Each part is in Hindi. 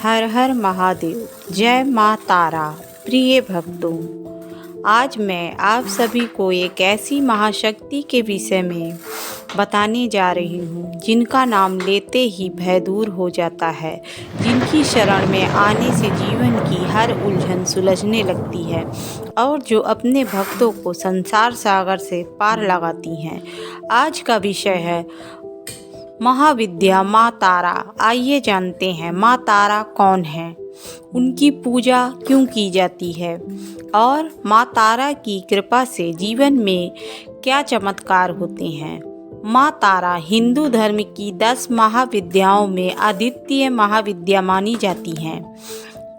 हर हर महादेव। जय माँ तारा। प्रिय भक्तों, आज मैं आप सभी को एक ऐसी महाशक्ति के विषय में बताने जा रही हूँ जिनका नाम लेते ही भय दूर हो जाता है, जिनकी शरण में आने से जीवन की हर उलझन सुलझने लगती है और जो अपने भक्तों को संसार सागर से पार लगाती हैं। आज का विषय है महाविद्या माँ तारा। आइए जानते हैं माँ तारा कौन है, उनकी पूजा क्यों की जाती है और माँ तारा की कृपा से जीवन में क्या चमत्कार होते हैं। माँ तारा हिंदू धर्म की 10 महाविद्याओं में अद्वितीय महाविद्या मानी जाती हैं।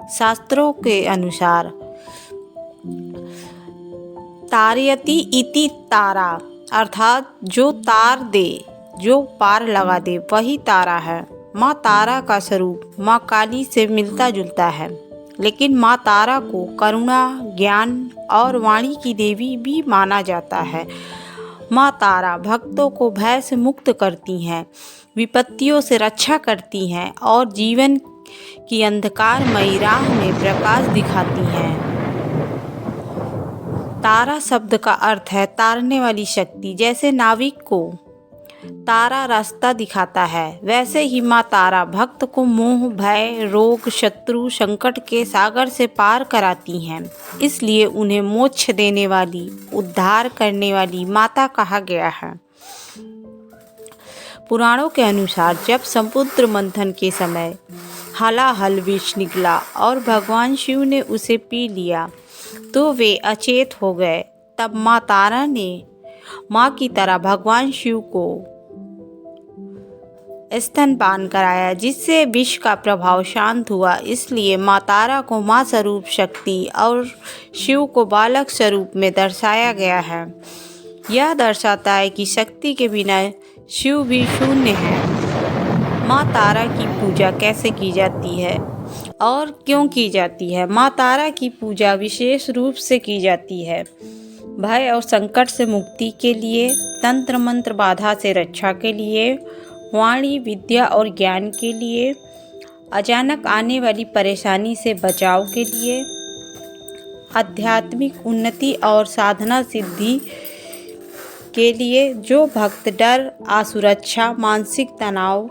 शास्त्रों के अनुसार तारयति इति तारा अर्थात जो तार दे, जो पार लगा दे, वही तारा है। माँ तारा का स्वरूप माँ काली से मिलता जुलता है, लेकिन माँ तारा को करुणा, ज्ञान और वाणी की देवी भी माना जाता है। माँ तारा भक्तों को भय से मुक्त करती हैं, विपत्तियों से रक्षा करती हैं और जीवन की अंधकारमयी राह में प्रकाश दिखाती हैं। तारा शब्द का अर्थ है तारने वाली शक्ति। जैसे नाविक को तारा रास्ता दिखाता है, वैसे ही माँ तारा भक्त को मोह, भय, रोग, शत्रु, संकट के सागर से पार कराती हैं। इसलिए उन्हें मोक्ष देने वाली, उद्धार करने वाली माता कहा गया है। पुराणों के अनुसार जब समुद्र मंथन के समय हलाहल विष निकला और भगवान शिव ने उसे पी लिया तो वे अचेत हो गए। तब माँ तारा ने माँ की तरह भगवान शिव को स्तनपान कराया, जिससे विष का प्रभाव शांत हुआ। इसलिए माँ तारा को माँ स्वरूप शक्ति और शिव को बालक स्वरूप में दर्शाया गया है। यह दर्शाता है कि शक्ति के बिना शिव भी शून्य है। माँ तारा की पूजा कैसे की जाती है और क्यों की जाती है? माँ तारा की पूजा विशेष रूप से की जाती है भय और संकट से मुक्ति के लिए, तंत्र मंत्र बाधा से रक्षा के लिए, वाणी, विद्या और ज्ञान के लिए, अचानक आने वाली परेशानी से बचाव के लिए, आध्यात्मिक उन्नति और साधना सिद्धि के लिए। जो भक्त डर, असुरक्षा, मानसिक तनाव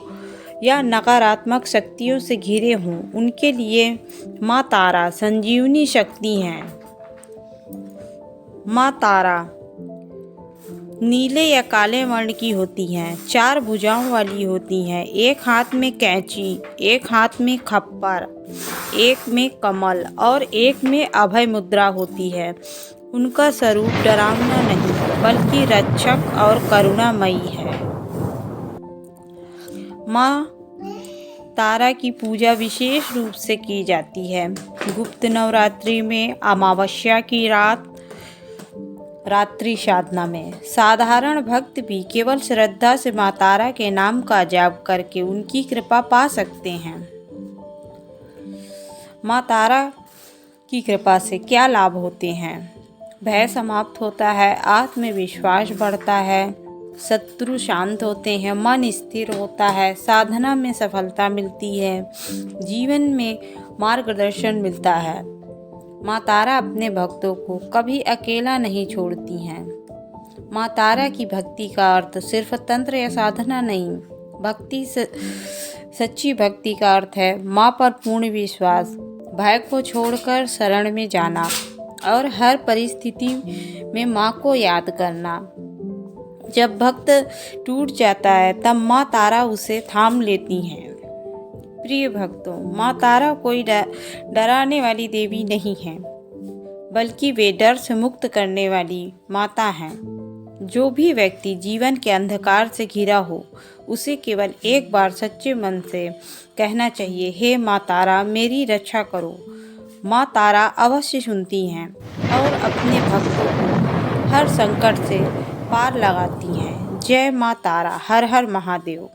या नकारात्मक शक्तियों से घिरे हों, उनके लिए माँ तारा संजीवनी शक्ति हैं। माँ तारा नीले या काले वर्ण की होती हैं, 4 भुजाओं वाली होती हैं, एक हाथ में कैंची, एक हाथ में खप्पर, एक में कमल और एक में अभय मुद्रा होती है। उनका स्वरूप डरावना नहीं बल्कि रक्षक और करुणामयी है। माँ तारा की पूजा विशेष रूप से की जाती है। गुप्त नवरात्रि में, अमावस्या की रात, रात्रि साधना में। साधारण भक्त भी केवल श्रद्धा से माँ तारा के नाम का जाप करके उनकी कृपा पा सकते हैं। माँ तारा की कृपा से क्या लाभ होते हैं? भय समाप्त होता है, आत्मविश्वास बढ़ता है, शत्रु शांत होते हैं, मन स्थिर होता है, साधना में सफलता मिलती है, जीवन में मार्गदर्शन मिलता है। माँ तारा अपने भक्तों को कभी अकेला नहीं छोड़ती हैं। माँ तारा की भक्ति का अर्थ सिर्फ तंत्र या साधना नहीं, सच्ची भक्ति का अर्थ है माँ पर पूर्ण विश्वास, भय को छोड़कर शरण में जाना और हर परिस्थिति में माँ को याद करना। जब भक्त टूट जाता है तब माँ तारा उसे थाम लेती हैं। प्रिय भक्तों, माँ तारा कोई डराने वाली देवी नहीं है, बल्कि वे डर से मुक्त करने वाली माता हैं। जो भी व्यक्ति जीवन के अंधकार से घिरा हो, उसे केवल एक बार सच्चे मन से कहना चाहिए, हे माँ तारा मेरी रक्षा करो। माँ तारा अवश्य सुनती हैं और अपने भक्तों को हर संकट से पार लगाती हैं। जय माँ तारा। हर हर महादेव।